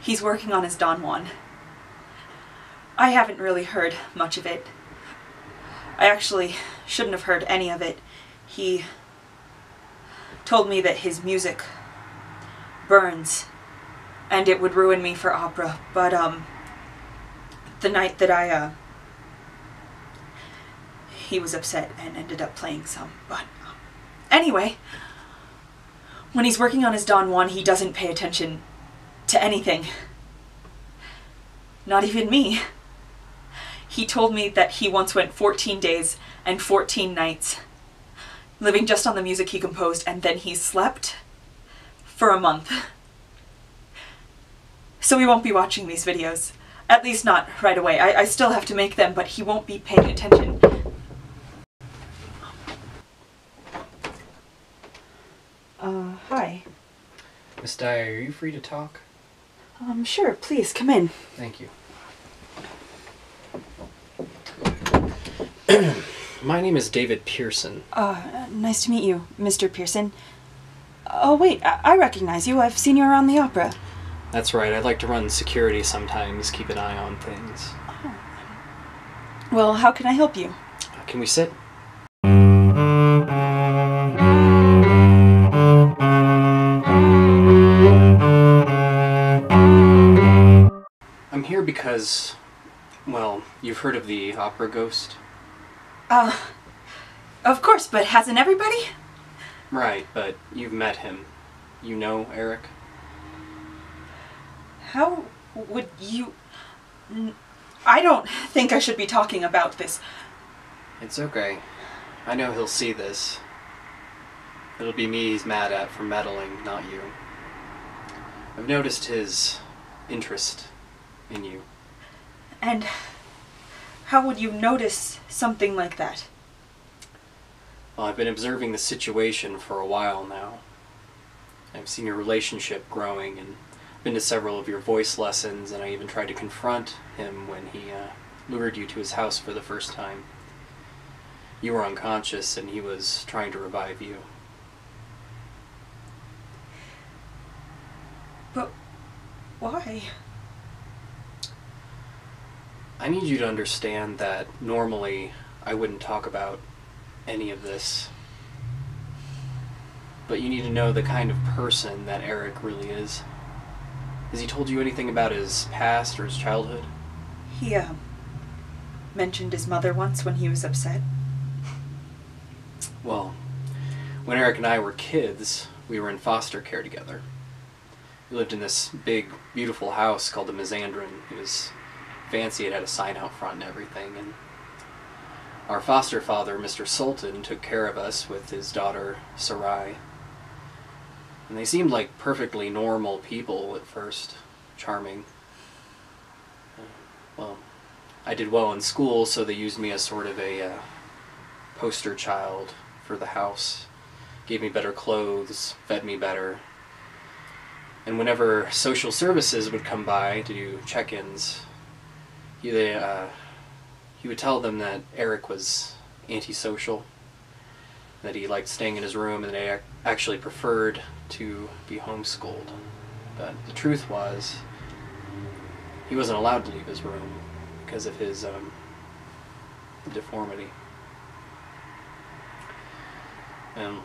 He's working on his Don Juan. I haven't really heard much of it. I actually shouldn't have heard any of it. He told me that his music burns and it would ruin me for opera, but the night that he was upset and ended up playing some, but anyway, when he's working on his Don Juan, he doesn't pay attention to anything. Not even me. He told me that he once went 14 days and 14 nights living just on the music he composed, and then he slept for a month. So we won't be watching these videos. At least not right away. I still have to make them, but he won't be paying attention. Hi. Miss Daae, are you free to talk? Sure, please, come in. Thank you. My name is David Pierson. Nice to meet you, Mr. Pierson. Oh wait, I recognize you. I've seen you around the opera. That's right, I like to run security sometimes, keep an eye on things. Oh. Well, how can I help you? Can we sit? I'm here because, well, you've heard of the opera ghost? Of course, but hasn't everybody? Right, but you've met him. You know Eric? How would you... I don't think I should be talking about this. It's okay. I know he'll see this. It'll be me he's mad at for meddling, not you. I've noticed his interest in you. And how would you notice something like that? Well, I've been observing the situation for a while now. I've seen your relationship growing and been to several of your voice lessons, and I even tried to confront him when he lured you to his house for the first time. You were unconscious and he was trying to revive you. But why? I need you to understand that normally I wouldn't talk about any of this. But you need to know the kind of person that Eric really is. Has he told you anything about his past or his childhood? He, mentioned his mother once when he was upset. Well, when Eric and I were kids, we were in foster care together. We lived in this big, beautiful house called the Mazenderan. It was fancy, it had a sign out front and everything, and our foster father, Mr. Sultan, took care of us with his daughter, Sarai. And they seemed like perfectly normal people at first. Charming. Well, I did well in school, so they used me as sort of a poster child for the house. Gave me better clothes, fed me better. And whenever social services would come by to do check-ins, he would tell them that Eric was antisocial, that he liked staying in his room, and that he actually preferred to be homeschooled. But the truth was, he wasn't allowed to leave his room because of his deformity. And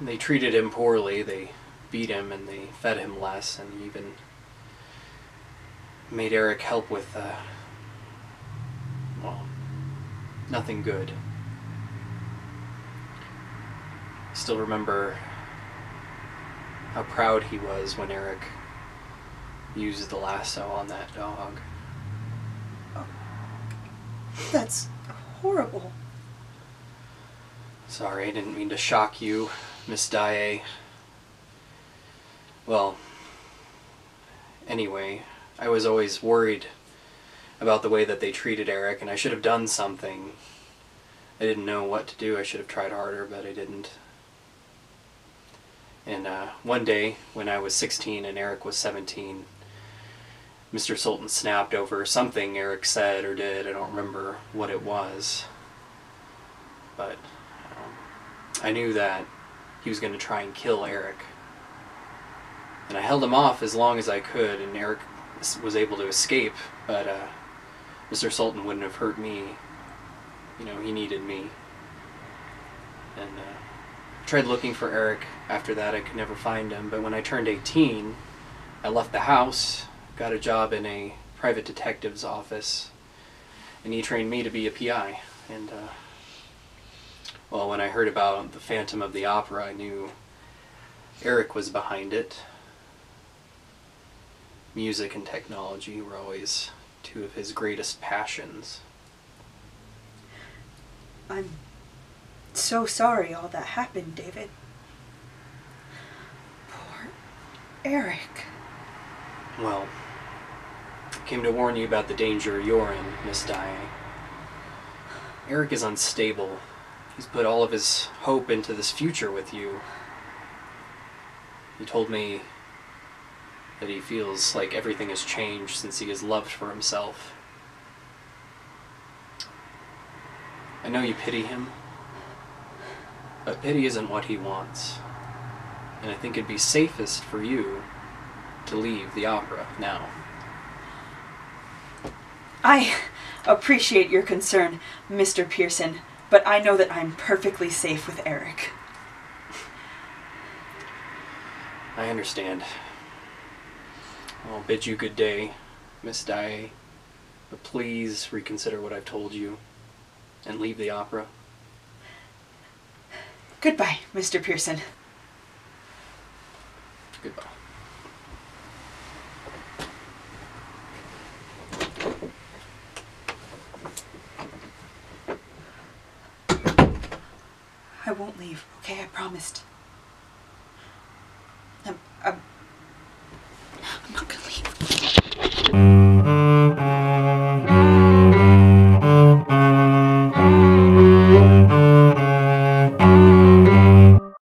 they treated him poorly. They beat him and they fed him less, and even made Eric help with, well, nothing good. I still remember how proud he was when Eric used the lasso on that dog. Oh, that's horrible. Sorry, I didn't mean to shock you, Miss Daae. Well, anyway, I was always worried about the way that they treated Eric, and I should have done something. I didn't know what to do. I should have tried harder, but I didn't. And one day, when I was 16 and Eric was 17, Mr. Sultan snapped over something Eric said or did. I don't remember what it was. But I knew that he was going to try and kill Eric. And I held him off as long as I could, and Eric was able to escape, but Mr. Sultan wouldn't have hurt me. You know, he needed me. And tried looking for Eric. After that, I could never find him. But when I turned 18, I left the house, got a job in a private detective's office, and he trained me to be a PI. And, well, when I heard about the Phantom of the Opera, I knew Eric was behind it. Music and technology were always two of his greatest passions. I'm so sorry all that happened, David. Poor Eric. Well, I came to warn you about the danger you're in, Miss Daae. Eric is unstable. He's put all of his hope into this future with you. He told me that he feels like everything has changed since he has loved for himself. I know you pity him, but pity isn't what he wants. And I think it'd be safest for you to leave the opera now. I appreciate your concern, Mr. Pierson, but I know that I'm perfectly safe with Eric. I understand. I'll bid you good day, Miss Daae, but please reconsider what I've told you and leave the opera. Goodbye, Mr. Pierson. Goodbye. I won't leave, okay? I promised.